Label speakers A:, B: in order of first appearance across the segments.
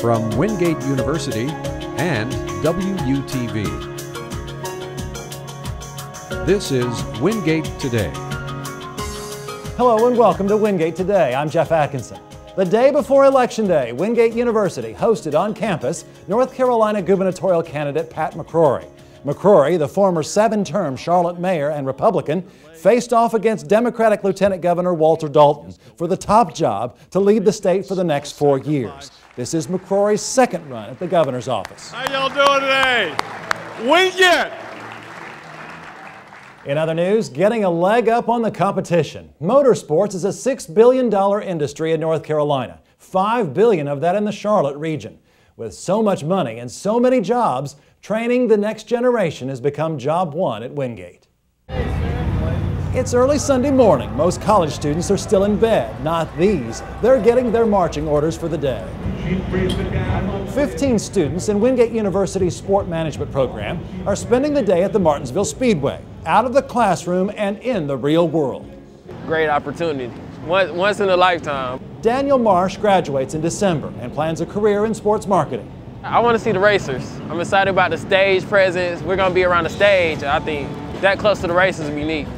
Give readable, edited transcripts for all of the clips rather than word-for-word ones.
A: from Wingate University and WUTV. This is Wingate Today.
B: Hello and welcome to Wingate Today. I'm Jeff Atkinson. The day before Election Day, Wingate University hosted on campus North Carolina gubernatorial candidate Pat McCrory. McCrory, the former 7-term Charlotte mayor and Republican, faced off against Democratic Lieutenant Governor Walter Dalton for the top job to lead the state for the next 4 years. This is McCrory's second run at the governor's office.
C: How y'all doing today? Wingate!
B: In other news, getting a leg up on the competition. Motorsports is a $6 billion industry in North Carolina, $5 billion of that in the Charlotte region. With so much money and so many jobs, training the next generation has become job one at Wingate. It's early Sunday morning. Most college students are still in bed. Not these. They're getting their marching orders for the day. 15 students in Wingate University's sport management program are spending the day at the Martinsville Speedway, out of the classroom and in the real world.
D: Great opportunity, once in a lifetime.
B: Daniel Marsh graduates in December and plans a career in sports marketing.
D: I want to see the racers. I'm excited about the stage presence. We're going to be around the stage. I think that close to the racers will be neat.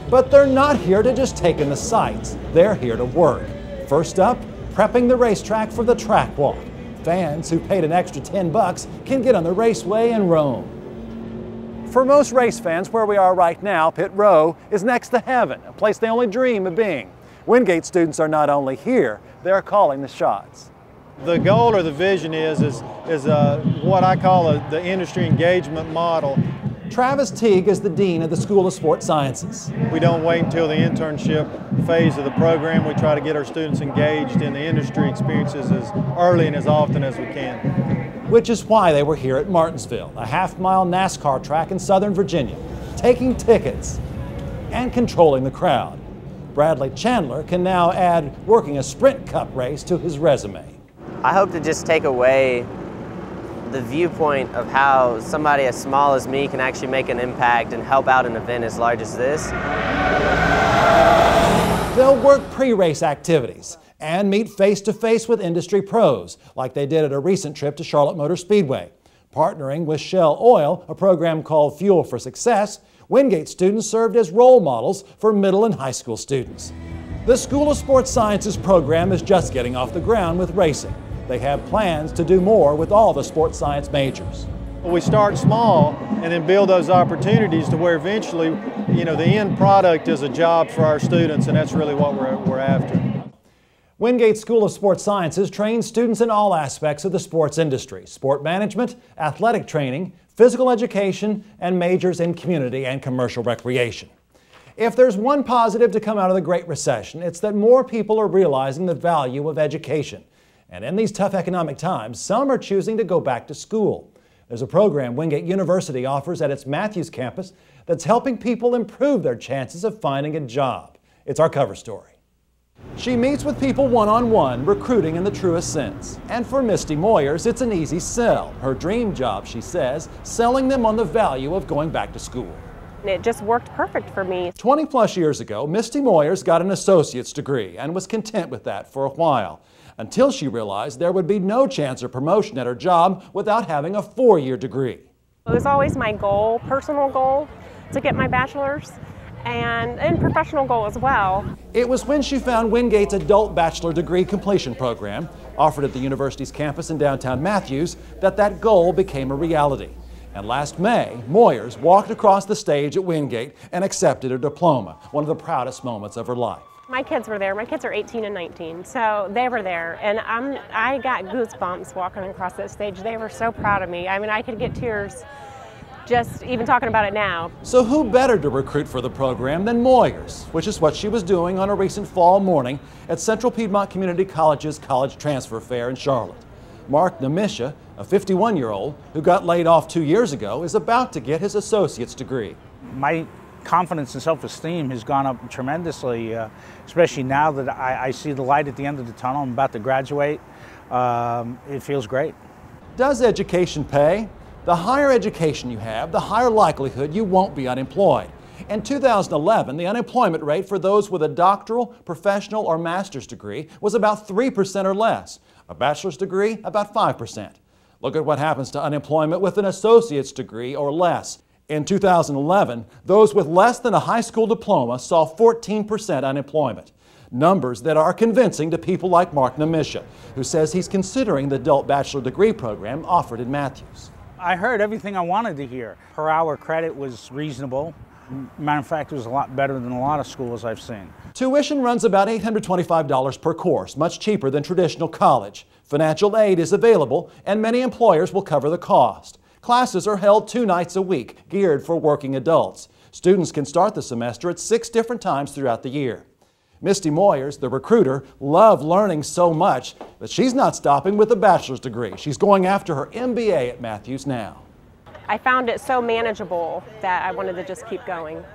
B: But they're not here to just take in the sights. They're here to work. First up, prepping the racetrack for the track walk. Fans who paid an extra $10 can get on the raceway and roam. For most race fans, where we are right now, pit row is next to heaven, a place they only dream of being. Wingate students are not only here, they're calling the shots.
E: The goal or the vision is what I call the industry engagement model.
B: Travis Teague is the Dean of the School of Sports Sciences.
E: We don't wait until the internship phase of the program. We try to get our students engaged in the industry experiences as early and as often as we can.
B: Which is why they were here at Martinsville, a half-mile NASCAR track in Southern Virginia, taking tickets and controlling the crowd. Bradley Chandler can now add working a sprint cup race to his resume.
F: I hope to just take away the viewpoint of how somebody as small as me can actually make an impact and help out an event as large as this.
B: They'll work pre-race activities and meet face-to-face with industry pros, like they did at a recent trip to Charlotte Motor Speedway. Partnering with Shell Oil, a program called Fuel for Success, Wingate students served as role models for middle and high school students. The School of Sports Sciences program is just getting off the ground with racing. They have plans to do more with all the sports science majors.
E: We start small and then build those opportunities to where eventually, the end product is a job for our students, and that's really what we're after.
B: Wingate School of Sports Sciences trains students in all aspects of the sports industry: sport management, athletic training, physical education, and majors in community and commercial recreation. If there's one positive to come out of the Great Recession, it's that more people are realizing the value of education. And in these tough economic times, some are choosing to go back to school. There's a program Wingate University offers at its Matthews campus that's helping people improve their chances of finding a job. It's our cover story. She meets with people one-on-one, recruiting in the truest sense. And for Misty Moyers, it's an easy sell. Her dream job, she says, selling them on the value of going back to school.
G: It just worked perfect for me.
B: 20-plus years ago, Misty Moyers got an associate's degree and was content with that for a while, until she realized there would be no chance of promotion at her job without having a 4-year degree.
G: It was always my goal, personal goal, to get my bachelor's and professional goal as well.
B: It was when she found Wingate's adult bachelor degree completion program, offered at the university's campus in downtown Matthews, that goal became a reality. And last May, Moyers walked across the stage at Wingate and accepted her diploma, one of the proudest moments of her life.
G: My kids were there. My kids are 18 and 19, so they were there. And I got goosebumps walking across that stage. They were so proud of me. I mean, I could get tears just even talking about it now.
B: So who better to recruit for the program than Moyers, which is what she was doing on a recent fall morning at Central Piedmont Community College's College Transfer Fair in Charlotte. Mark Namisha, a 51-year-old who got laid off 2 years ago, is about to get his associate's degree.
H: My confidence and self-esteem has gone up tremendously, especially now that I see the light at the end of the tunnel. I'm about to graduate. It feels great.
B: Does education pay? The higher education you have, the higher likelihood you won't be unemployed. In 2011, the unemployment rate for those with a doctoral, professional, or master's degree was about 3% or less. A bachelor's degree, about 5%. Look at what happens to unemployment with an associate's degree or less. In 2011, those with less than a high school diploma saw 14% unemployment. Numbers that are convincing to people like Mark Namisha, who says he's considering the adult bachelor degree program offered in Matthews.
H: I heard everything I wanted to hear. Per hour credit was reasonable. Matter of fact, it was a lot better than a lot of schools I've seen.
B: Tuition runs about $825 per course, much cheaper than traditional college. Financial aid is available, and many employers will cover the cost. Classes are held 2 nights a week, geared for working adults. Students can start the semester at 6 different times throughout the year. Misty Moyers, the recruiter, loved learning so much that she's not stopping with a bachelor's degree. She's going after her MBA at Matthews now.
G: I found it so manageable that I wanted to just keep going.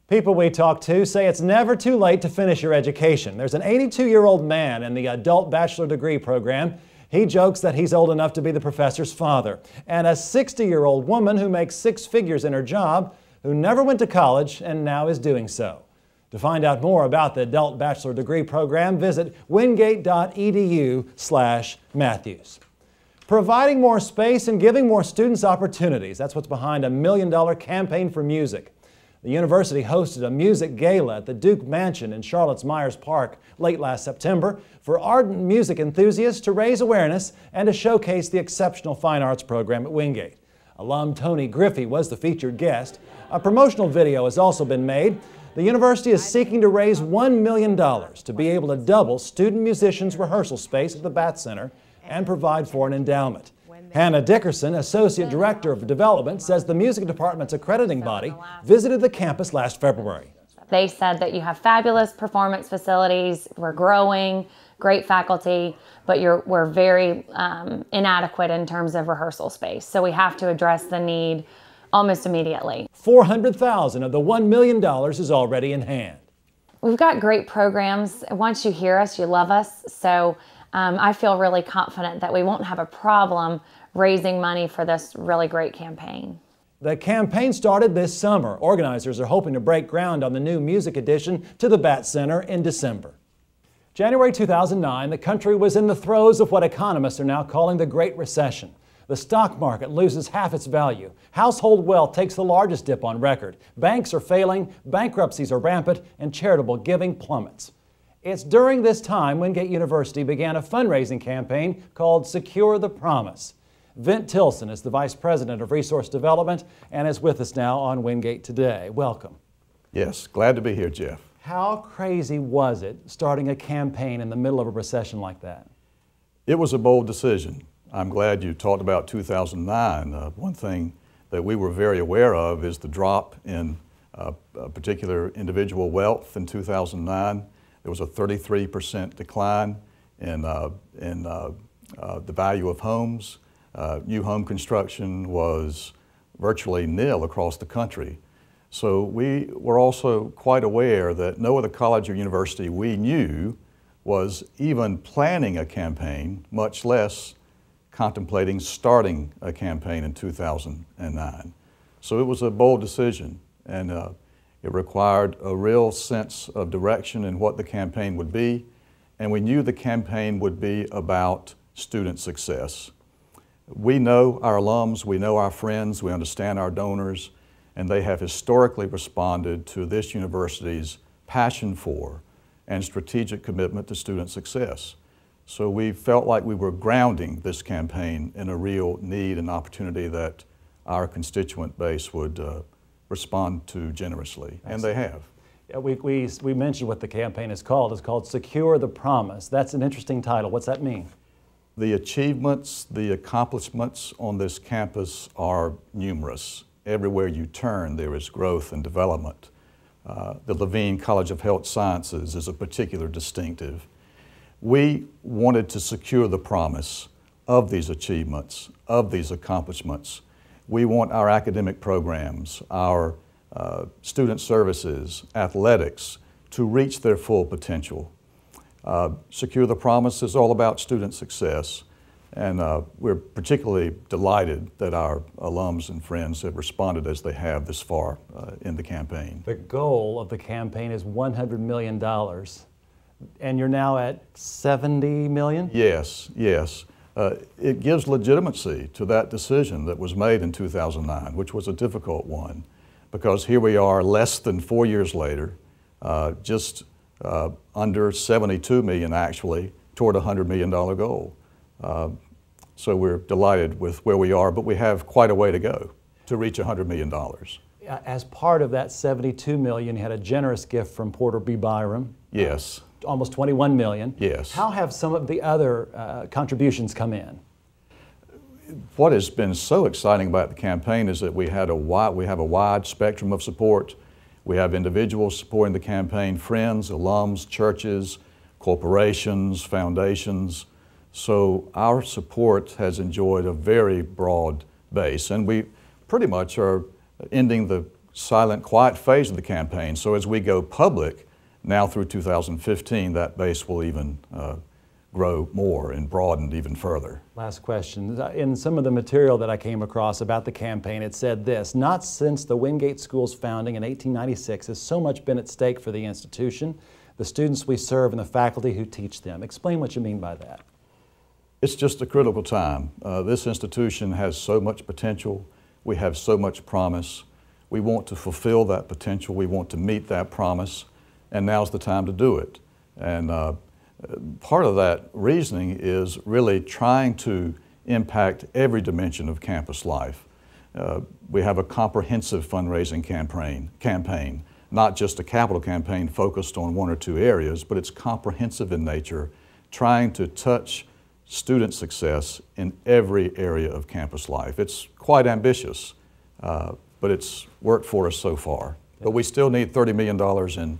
B: People we talk to say it's never too late to finish your education. There's an 82-year-old man in the adult bachelor degree program. He jokes that he's old enough to be the professor's father. And a 60-year-old woman who makes 6 figures in her job, who never went to college and now is doing so. To find out more about the adult bachelor degree program, visit wingate.edu/Matthews. Providing more space and giving more students opportunities. That's what's behind a $1 million campaign for music. The university hosted a music gala at the Duke Mansion in Charlotte's Myers Park late last September for ardent music enthusiasts to raise awareness and to showcase the exceptional fine arts program at Wingate. Alum Tony Griffey was the featured guest. A promotional video has also been made. The university is seeking to raise $1 million to be able to double student musicians' rehearsal space at the Bat Center and provide for an endowment. Hannah Dickerson, Associate Director of Development, says the music department's accrediting body visited the campus last February.
I: They said that you have fabulous performance facilities, we're growing, great faculty, but we're very inadequate in terms of rehearsal space. So we have to address the need almost immediately.
B: $400,000 of the $1 million is already in hand.
I: We've got great programs. Once you hear us, you love us. So I feel really confident that we won't have a problem raising money for this really great campaign.
B: The campaign started this summer. Organizers are hoping to break ground on the new music addition to the Bat Center in December. January 2009, the country was in the throes of what economists are now calling the Great Recession. The stock market loses half its value. Household wealth takes the largest dip on record. Banks are failing, bankruptcies are rampant, and charitable giving plummets. It's during this time Wingate University began a fundraising campaign called Secure the Promise. Vint Tilson is the Vice President of Resource Development and is with us now on Wingate Today. Welcome.
J: Yes, glad to be here, Jeff.
B: How crazy was it starting a campaign in the middle of a recession like that?
J: It was a bold decision. I'm glad you talked about 2009. One thing that we were very aware of is the drop in particular individual wealth in 2009. There was a 33% decline in the value of homes. New home construction was virtually nil across the country. So we were also quite aware that no other college or university we knew was even planning a campaign, much less contemplating starting a campaign in 2009. So it was a bold decision, and it required a real sense of direction in what the campaign would be, and we knew the campaign would be about student success. We know our alums, we know our friends, we understand our donors, and they have historically responded to this university's passion for and strategic commitment to student success. So we felt like we were grounding this campaign in a real need and opportunity that our constituent base would respond to generously, and they have.
B: Yeah, we mentioned what the campaign is called. It's called Secure the Promise. That's an interesting title. What's that mean?
J: The achievements, the accomplishments on this campus are numerous. Everywhere you turn, there is growth and development. The Levine College of Health Sciences is a particular distinctive. We wanted to secure the promise of these achievements, of these accomplishments. We want our academic programs, our student services, athletics, to reach their full potential. Secure the Promise is all about student success, and we're particularly delighted that our alums and friends have responded as they have this far in the campaign.
B: The goal of the campaign is $100 million. And you're now at 70 million?
J: Yes, yes. It gives legitimacy to that decision that was made in 2009, which was a difficult one, because here we are less than 4 years later, just under 72 million actually, toward a $100 million goal. So we're delighted with where we are, but we have quite a way to go to reach $100 million.
B: As part of that 72 million, you had a generous gift from Porter B. Byram.
J: Yes.
B: Almost 21 million.
J: Yes.
B: How have some of the other contributions come in?
J: What has been so exciting about the campaign is that we have a wide spectrum of support. We have individuals supporting the campaign, friends, alums, churches, corporations, foundations. So our support has enjoyed a very broad base, and we pretty much are ending the silent, quiet phase of the campaign. So as we go public, now through 2015, that base will even grow more and broaden even further.
B: Last question. In some of the material that I came across about the campaign, it said this: not since the Wingate School's founding in 1896 has so much been at stake for the institution, the students we serve, and the faculty who teach them. Explain what you mean by that.
J: It's just a critical time. This institution has so much potential. We have so much promise. We want to fulfill that potential. We want to meet that promise, and now's the time to do it. And part of that reasoning is really trying to impact every dimension of campus life. We have a comprehensive fundraising campaign, not just a capital campaign focused on one or two areas, but it's comprehensive in nature, trying to touch student success in every area of campus life. It's quite ambitious, but it's worked for us so far. But we still need $30 million in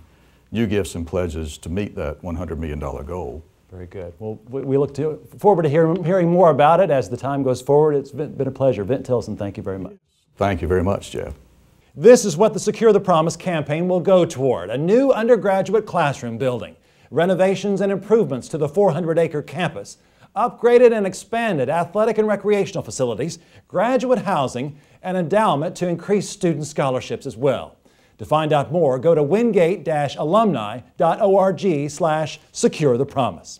J: new gifts and pledges to meet that $100 million goal.
B: Very good. Well, we look forward to hearing more about it as the time goes forward. It's been a pleasure. Vint Tilson, thank you very much.
J: Thank you very much, Jeff.
B: This is what the Secure the Promise campaign will go toward: a new undergraduate classroom building, renovations and improvements to the 400-acre campus, upgraded and expanded athletic and recreational facilities, graduate housing, and endowment to increase student scholarships as well. To find out more, go to wingate-alumni.org/securethepromise.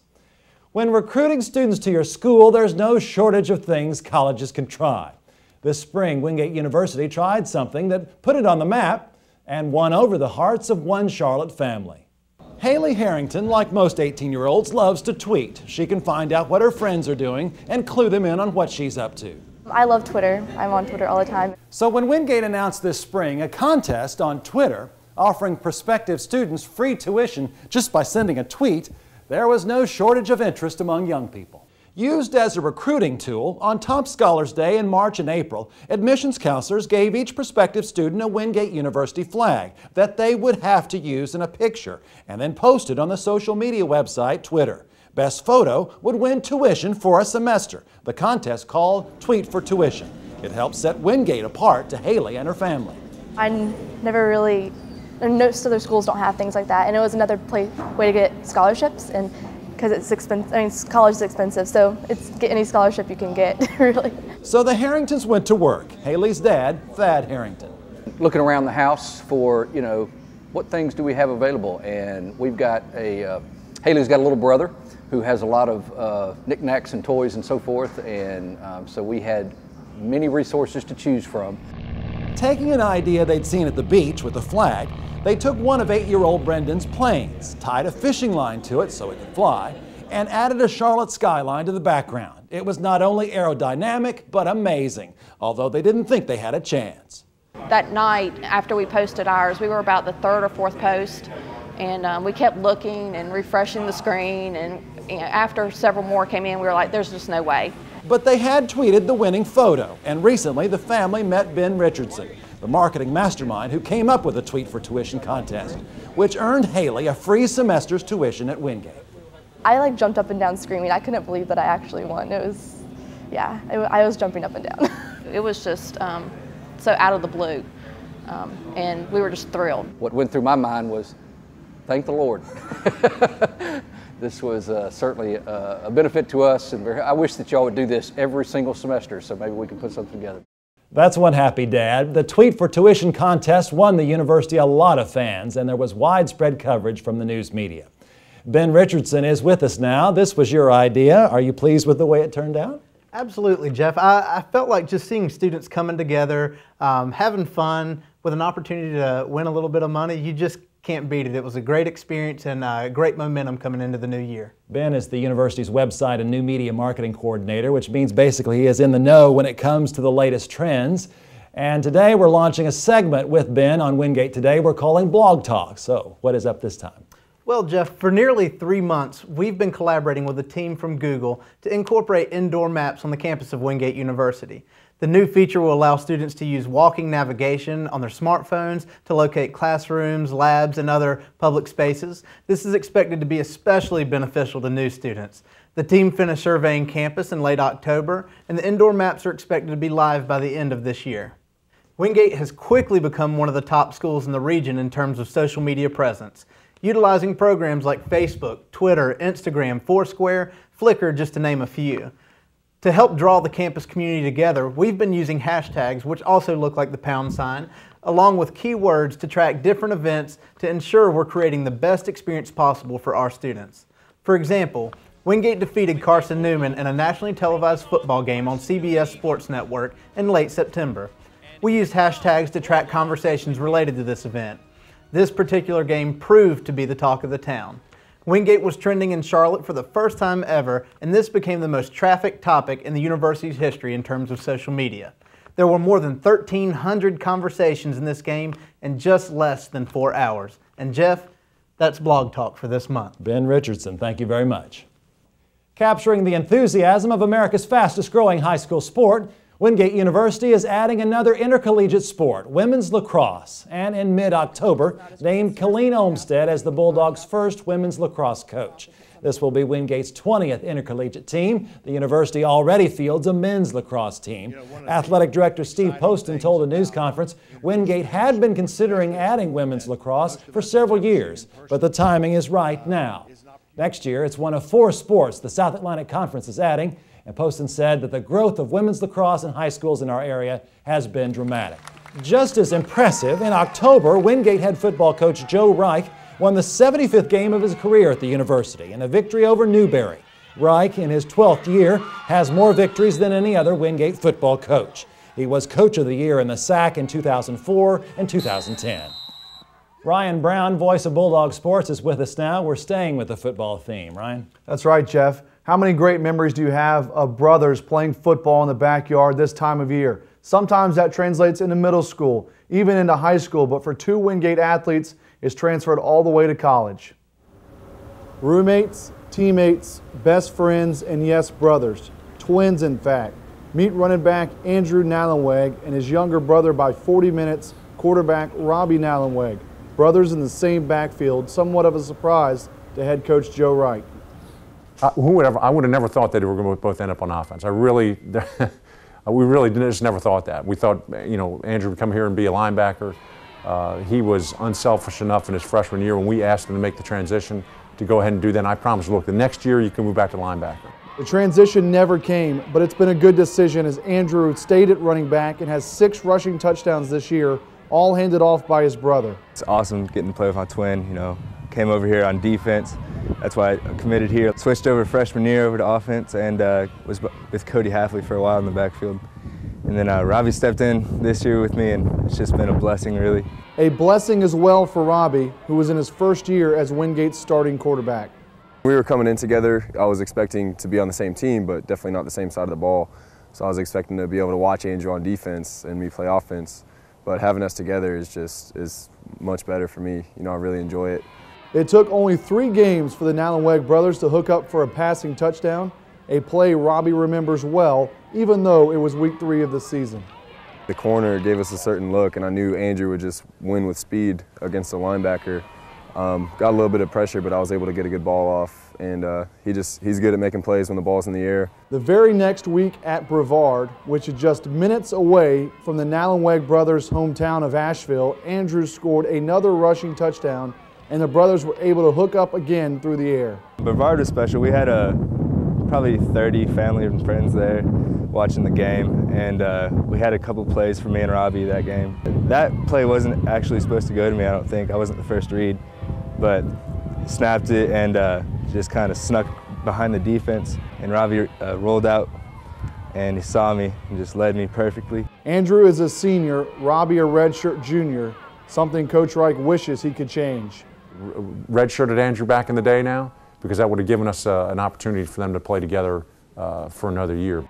B: When recruiting students to your school, there's no shortage of things colleges can try. This spring, Wingate University tried something that put it on the map and won over the hearts of one Charlotte family. Haley Harrington, like most 18-year-olds, loves to tweet. She can find out what her friends are doing and clue them in on what she's up to.
K: I love Twitter. I'm on Twitter all the time.
B: So when Wingate announced this spring a contest on Twitter offering prospective students free tuition just by sending a tweet, there was no shortage of interest among young people. Used as a recruiting tool, on Top Scholars Day in March and April, admissions counselors gave each prospective student a Wingate University flag that they would have to use in a picture and then post it on the social media website Twitter. Best photo would win tuition for a semester. The contest called Tweet for Tuition. It helped set Wingate apart to Haley and her family.
K: I never really, most other schools don't have things like that, and it was another way to get scholarships, and because it's expensive, I mean, college is expensive, so it's get any scholarship you can get, really.
B: So the Harringtons went to work. Haley's dad, Thad Harrington.
L: Looking around the house for, what things do we have available, and we've got Haley's got a little brother who has a lot of knickknacks and toys and so forth, and so we had many resources to choose from.
B: Taking an idea they'd seen at the beach with a flag, they took one of 8-year-old Brendan's planes, tied a fishing line to it so it could fly, and added a Charlotte skyline to the background. It was not only aerodynamic, but amazing, although they didn't think they had a chance.
M: That night, after we posted ours, we were about the 3rd or 4th post, and we kept looking and refreshing the screen, and after several more came in, we were like, there's just no way.
B: But they had tweeted the winning photo, and recently the family met Ben Richardson, the marketing mastermind who came up with the Tweet for Tuition contest, which earned Haley a free semester's tuition at Wingate.
K: I jumped up and down screaming. I couldn't believe that I actually won. It was, yeah, I was jumping up and down.
M: It was just so out of the blue, and we were just thrilled.
L: What went through my mind was, thank the Lord. This was certainly a benefit to us, and I wish that y'all would do this every single semester, so maybe we can put something together.
B: That's one happy dad. The Tweet for Tuition contest won the university a lot of fans, and there was widespread coverage from the news media. Ben Richardson is with us now. This was your idea. Are you pleased with the way it turned out?
N: Absolutely, Jeff. I felt like just seeing students coming together, having fun, with an opportunity to win a little bit of money, you just can't beat it. It was a great experience and great momentum coming into the new year.
B: Ben is the university's website and new media marketing coordinator, which means basically he is in the know when it comes to the latest trends. And today we're launching a segment with Ben on Wingate Today we're calling Blog Talk. So what is up this time?
N: Well, Jeff, for nearly 3 months, we've been collaborating with a team from Google to incorporate indoor maps on the campus of Wingate University. The new feature will allow students to use walking navigation on their smartphones to locate classrooms, labs, and other public spaces. This is expected to be especially beneficial to new students. The team finished surveying campus in late October, and the indoor maps are expected to be live by the end of this year. Wingate has quickly become one of the top schools in the region in terms of social media presence, utilizing programs like Facebook, Twitter, Instagram, Foursquare, Flickr, just to name a few. To help draw the campus community together, we've been using hashtags, which also look like the pound sign, along with keywords to track different events to ensure we're creating the best experience possible for our students. For example, Wingate defeated Carson Newman in a nationally televised football game on CBS Sports Network in late September. We used hashtags to track conversations related to this event. This particular game proved to be the talk of the town. Wingate was trending in Charlotte for the first time ever, and this became the most trafficked topic in the university's history in terms of social media. There were more than 1,300 conversations in this game in just less than 4 hours. And Jeff, that's Blog Talk for this month.
B: Ben Richardson, thank you very much. Capturing the enthusiasm of America's fastest growing high school sport, Wingate University is adding another intercollegiate sport, women's lacrosse, and in mid-October named Colleen Olmstead as the Bulldogs' first women's lacrosse coach. This will be Wingate's 20th intercollegiate team. The university already fields a men's lacrosse team. Athletic Director Steve Poston told a news conference Wingate had been considering adding women's lacrosse for several years, but the timing is right now. Next year, it's one of 4 sports the South Atlantic Conference is adding, and Poston said that the growth of women's lacrosse in high schools in our area has been dramatic. Just as impressive, in October, Wingate head football coach Joe Reich won the 75th game of his career at the university in a victory over Newberry. Reich, in his 12th year, has more victories than any other Wingate football coach. He was Coach of the Year in the SAC in 2004 and 2010. Ryan Brown, voice of Bulldog Sports, is with us now. We're staying with the football theme. Ryan?
O: That's right, Jeff. How many great memories do you have of brothers playing football in the backyard this time of year? Sometimes that translates into middle school, even into high school, but for 2 Wingate athletes, it's transferred all the way to college. Roommates, teammates, best friends, and yes, brothers. Twins, in fact. Meet running back Andrew Nallenweg and his younger brother by 40 minutes, quarterback Robbie Nallenweg. Brothers in the same backfield, somewhat of a surprise to head coach Joe Wright.
P: I would have never thought that they were going to both end up on offense. We really just never thought that. We thought, you know, Andrew would come here and be a linebacker. He was unselfish enough in his freshman year when we asked him to make the transition to go ahead and do that. And I promised, look, the next year you can move back to linebacker.
O: The transition never came, but it's been a good decision as Andrew stayed at running back and has 6 rushing touchdowns this year, all handed off by his brother.
Q: It's awesome getting to play with my twin, you know. Came over here on defense. That's why I committed here. Switched over freshman year over to offense and was with Cody Halfley for a while in the backfield. And then Robbie stepped in this year with me, and it's just been a blessing, really.
O: A blessing as well for Robbie, who was in his first year as Wingate's starting quarterback.
R: We were coming in together. I was expecting to be on the same team, but definitely not the same side of the ball. So I was expecting to be able to watch Andrew on defense and me play offense. But having us together is much better for me. You know, I really enjoy it.
O: It took only 3 games for the Nallenweg brothers to hook up for a passing touchdown, a play Robbie remembers well, even though it was week 3 of the season.
R: The corner gave us a certain look, and I knew Andrew would just win with speed against the linebacker. Got a little bit of pressure, but I was able to get a good ball off, and he's good at making plays when the ball's in the air.
O: The very next week at Brevard, which is just minutes away from the Nallenweg brothers' hometown of Asheville, Andrew scored another rushing touchdown, and the brothers were able to hook up again through the air.
Q: Brevard was special. We had probably 30 family and friends there watching the game, and we had a couple plays for me and Robbie that game. That play wasn't actually supposed to go to me, I don't think. I wasn't the first read, but snapped it and just kind of snuck behind the defense. And Robbie rolled out and he saw me and just led me perfectly.
O: Andrew is a senior, Robbie a redshirt junior, something Coach Reich wishes he could change.
P: Redshirted Andrew back in the day now, because that would have given us an opportunity for them to play together for another year.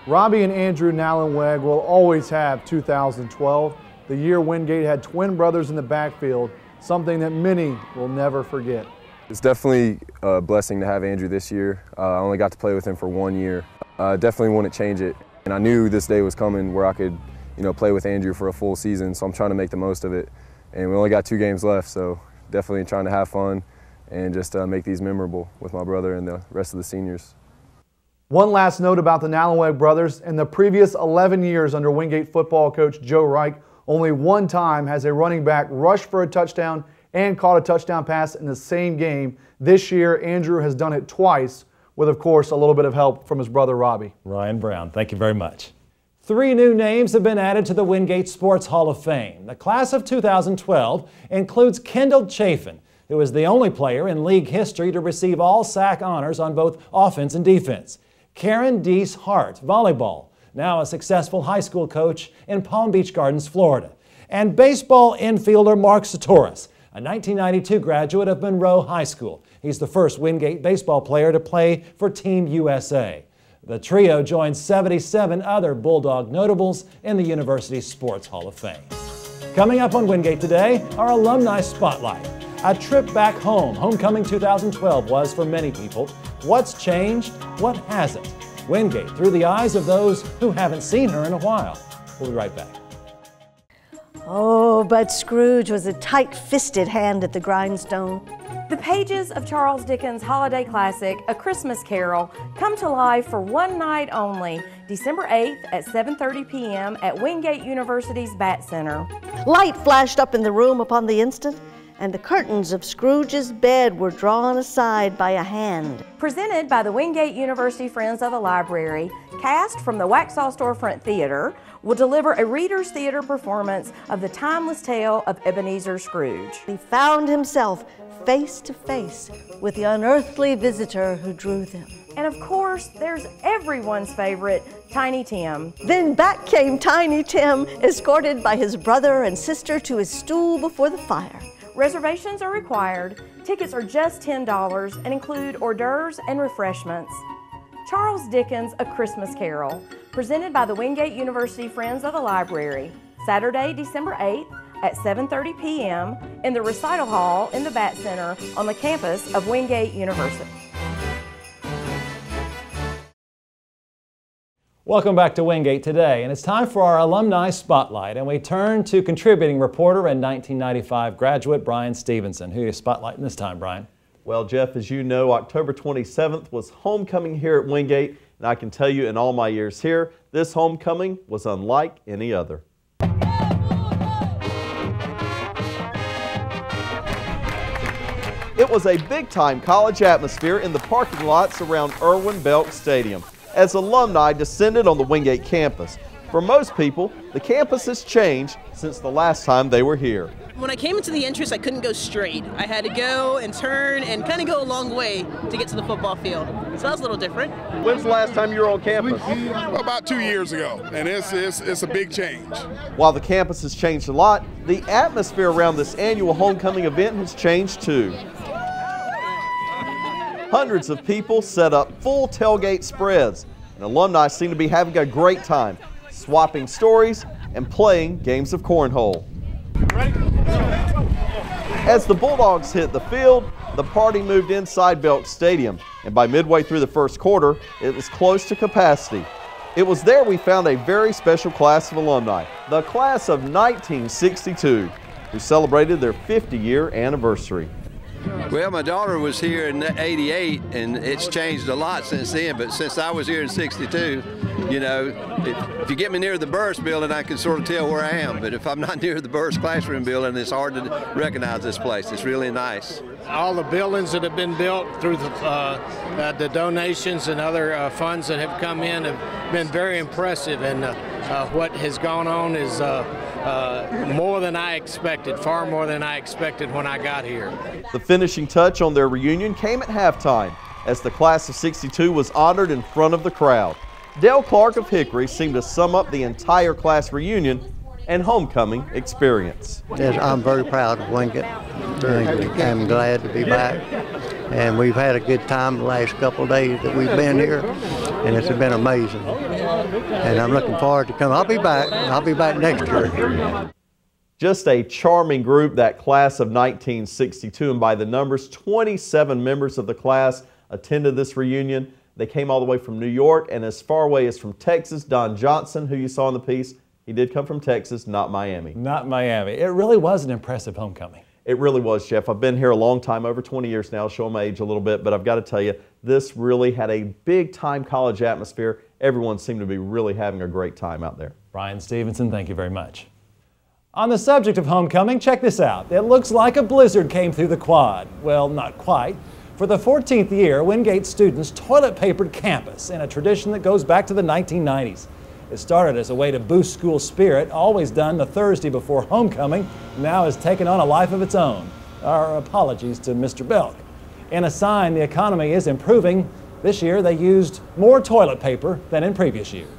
O: Robbie and Andrew Nallenweg will always have 2012, the year Wingate had twin brothers in the backfield, something that many will never forget.
R: It's definitely a blessing to have Andrew this year. I only got to play with him for 1 year. Definitely wouldn't change it. And I knew this day was coming where I could, play with Andrew for a full season, so I'm trying to make the most of it. And we only got 2 games left, so definitely trying to have fun and just make these memorable with my brother and the rest of the seniors.
O: One last note about the Nallenweg brothers. In the previous 11 years under Wingate football coach Joe Reich, only one time has a running back rushed for a touchdown and caught a touchdown pass in the same game. This year, Andrew has done it twice, with, of course, a little bit of help from his brother Robbie.
B: Ryan Brown, thank you very much. 3 new names have been added to the Wingate Sports Hall of Fame. The class of 2012 includes Kendall Chafin, who is the only player in league history to receive all SAC honors on both offense and defense. Karen Deese Hart, volleyball, now a successful high school coach in Palm Beach Gardens, Florida. And baseball infielder Mark Satoris, a 1992 graduate of Monroe High School. He's the first Wingate baseball player to play for Team USA. The trio joins 77 other Bulldog notables in the University Sports Hall of Fame. Coming up on Wingate Today, our Alumni Spotlight. A trip back home. Homecoming 2012 was for many people. What's changed? What hasn't? Wingate through the eyes of those who haven't seen her in a while. We'll be right back.
S: Oh, but Scrooge was a tight-fisted hand at the grindstone.
T: The pages of Charles Dickens' holiday classic, A Christmas Carol, come to life for one night only, December 8th at 7:30 p.m. at Wingate University's Bat Center.
S: Light flashed up in the room upon the instant, and the curtains of Scrooge's bed were drawn aside by a hand.
T: Presented by the Wingate University Friends of the Library, cast from the Waxhaw Storefront Theater will deliver a Reader's Theater performance of the timeless tale of Ebenezer Scrooge.
S: He found himself face to face with the unearthly visitor who drew them.
T: And of course, there's everyone's favorite, Tiny Tim.
S: Then back came Tiny Tim, escorted by his brother and sister to his stool before the fire.
T: Reservations are required. Tickets are just $10 and include hors d'oeuvres and refreshments. Charles Dickens' A Christmas Carol, presented by the Wingate University Friends of the Library, Saturday, December 8th at 7:30 p.m. in the Recital Hall in the Bat Center on the campus of Wingate University.
B: Welcome back to Wingate Today, and it's time for our Alumni Spotlight, and we turn to contributing reporter and 1995 graduate Brian Stevenson. Who are you spotlighting this time, Brian?
U: Well, Jeff, as you know, October 27th was homecoming here at Wingate, and I can tell you in all my years here, this homecoming was unlike any other. It was a big-time college atmosphere in the parking lots around Irwin Belk Stadium as alumni descended on the Wingate campus. For most people, the campus has changed since the last time they were here.
V: When I came into the entrance, I couldn't go straight. I had to go and turn and kind of go a long way to get to the football field. So that was a little different.
U: When's the last time you were on campus?
W: About 2 years ago, and it's a big change.
U: While the campus has changed a lot, the atmosphere around this annual homecoming event has changed too. Hundreds of people set up full tailgate spreads, and alumni seem to be having a great time, swapping stories and playing games of cornhole. As the Bulldogs hit the field, the party moved inside Belk Stadium, and by midway through the first quarter, it was close to capacity. It was there we found a very special class of alumni, the class of 1962, who celebrated their 50-year anniversary.
X: Well, my daughter was here in '88, and it's changed a lot since then, but since I was here in '62, you know, if you get me near the Burris building, I can sort of tell where I am, but if I'm not near the Burris classroom building, it's hard to recognize this place. It's really nice.
Y: All the buildings that have been built through the donations and other funds that have come in have been very impressive, and what has gone on is more than I expected, far more than I expected when I got here.
U: The finishing touch on their reunion came at halftime as the class of '62 was honored in front of the crowd. Dale Clark of Hickory seemed to sum up the entire class reunion and homecoming experience.
A: Yes, I'm very proud of Wingate. I'm glad to be back. And we've had a good time the last couple of days that we've been here, and it's been amazing. And I'm looking forward to coming. I'll be back. I'll be back next year.
U: Just a charming group, that class of 1962, and by the numbers, 27 members of the class attended this reunion. They came all the way from New York and as far away as from Texas. Don Johnson, who you saw in the piece, he did come from Texas, not Miami.
B: Not Miami. It really was an impressive homecoming.
U: It really was, Jeff. I've been here a long time, over 20 years now, show my age a little bit, but I've got to tell you, this really had a big-time college atmosphere. Everyone seemed to be really having a great time out there.
B: Brian Stevenson, thank you very much. On the subject of homecoming, check this out. It looks like a blizzard came through the quad. Well, not quite. For the 14th year, Wingate students toilet papered campus in a tradition that goes back to the 1990s. It started as a way to boost school spirit, always done the Thursday before homecoming, now has taken on a life of its own. Our apologies to Mr. Belk. In a sign the economy is improving, this year they used more toilet paper than in previous years.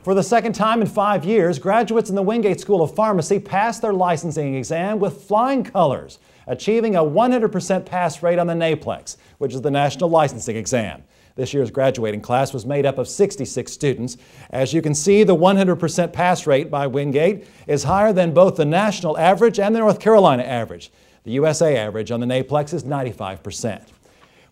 B: For the second time in 5 years, graduates in the Wingate School of Pharmacy passed their licensing exam with flying colors, achieving a 100% pass rate on the NAPLEX, which is the National Licensing Exam. This year's graduating class was made up of 66 students. As you can see, the 100% pass rate by Wingate is higher than both the national average and the North Carolina average. The USA average on the NAPLEX is 95%.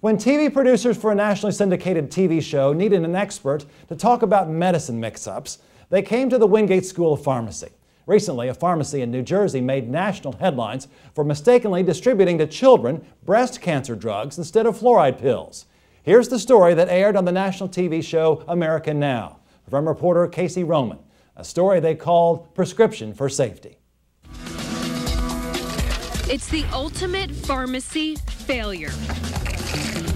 B: When TV producers for a nationally syndicated TV show needed an expert to talk about medicine mix-ups, they came to the Wingate School of Pharmacy. Recently, a pharmacy in New Jersey made national headlines for mistakenly distributing to children breast cancer drugs instead of fluoride pills. Here's the story that aired on the national TV show America Now from reporter Casey Roman, a story they called Prescription for Safety.
C: It's the ultimate pharmacy failure.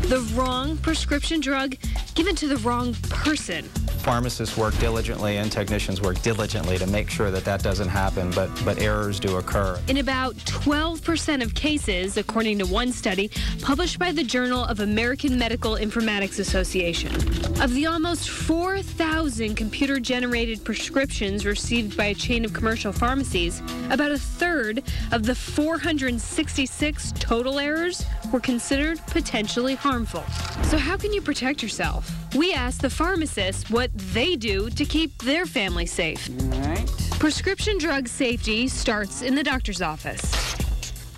C: The wrong prescription drug given to the wrong person.
D: Pharmacists work diligently and technicians work diligently to make sure that that doesn't happen, but errors do occur.
C: In about 12% of cases, according to one study published by the Journal of American Medical Informatics Association. Of the almost 4,000 computer-generated prescriptions received by a chain of commercial pharmacies, about a third of the 466 total errors were considered potentially harmful. So how can you protect yourself? We asked the pharmacists what they do to keep their family safe. Prescription drug safety starts in the doctor's office.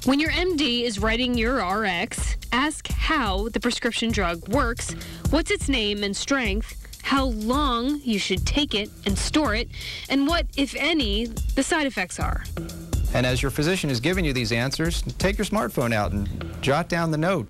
C: When your MD is writing your RX, ask how the prescription drug works, what's its name and strength, how long you should take it and store it, and what, if any, the side effects are.
D: And as your physician is giving you these answers, take your smartphone out and jot down the note.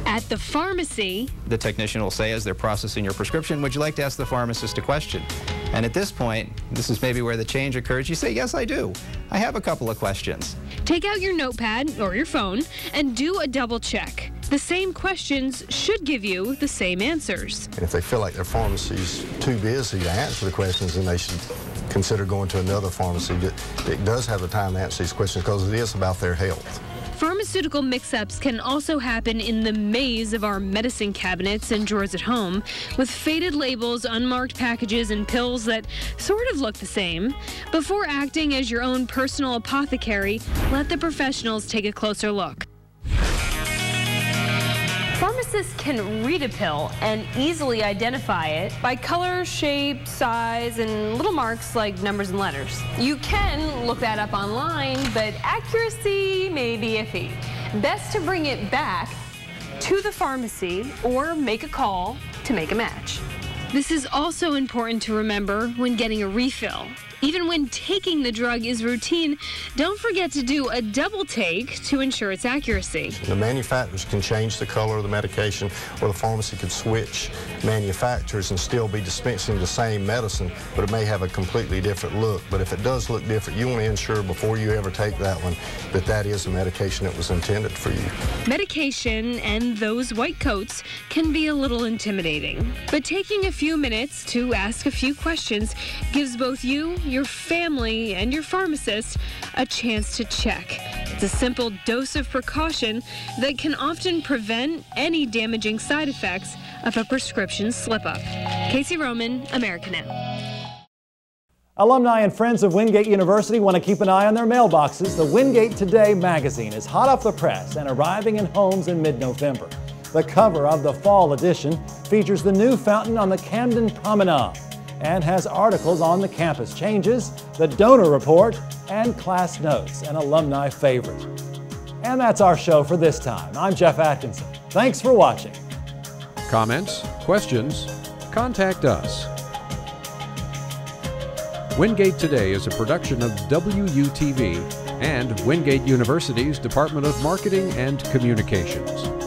C: At the pharmacy,
D: The technician will say as they're processing your prescription, would you like to ask the pharmacist a question? And at this point, this is maybe where the change occurs, you say, yes, I do. I have a couple of questions.
C: take out your notepad or your phone and do a double check. The same questions should give you the same answers.
E: And if they feel like their pharmacy's too busy to answer the questions, then they should consider going to another pharmacy that does have the time to answer these questions, because it is about their health.
C: Pharmaceutical mix-ups can also happen in the maze of our medicine cabinets and drawers at home, with faded labels, unmarked packages, and pills that sort of look the same. Before acting as your own personal apothecary, let the professionals take a closer look.
F: Pharmacists can read a pill and easily identify it by color, shape, size, and little marks like numbers and letters. You can look that up online, but accuracy may be iffy. Best to bring it back to the pharmacy or make a call to make a match.
C: This is also important to remember when getting a refill. Even when taking the drug is routine, don't forget to do a double take to ensure its accuracy.
E: The manufacturers can change the color of the medication, or the pharmacy could switch manufacturers and still be dispensing the same medicine, but it may have a completely different look. But if it does look different, you want to ensure before you ever take that one that that is the medication that was intended for you.
C: Medication and those white coats can be a little intimidating, but taking a few minutes to ask a few questions gives both you, your family, and your pharmacist a chance to check. It's a simple dose of precaution that can often prevent any damaging side effects of a prescription slip-up. Casey Roman, America Now.
B: Alumni and friends of Wingate University want to keep an eye on their mailboxes. The Wingate Today magazine is hot off the press and arriving in homes in mid-November. The cover of the fall edition features the new fountain on the Camden Promenade and has articles on the campus changes, the donor report, and class notes, an alumni favorite. And that's our show for this time. I'm Jeff Atkinson. Thanks for watching.
G: Comments, questions, contact us. Wingate Today is a production of WUTV and Wingate University's Department of Marketing and Communications.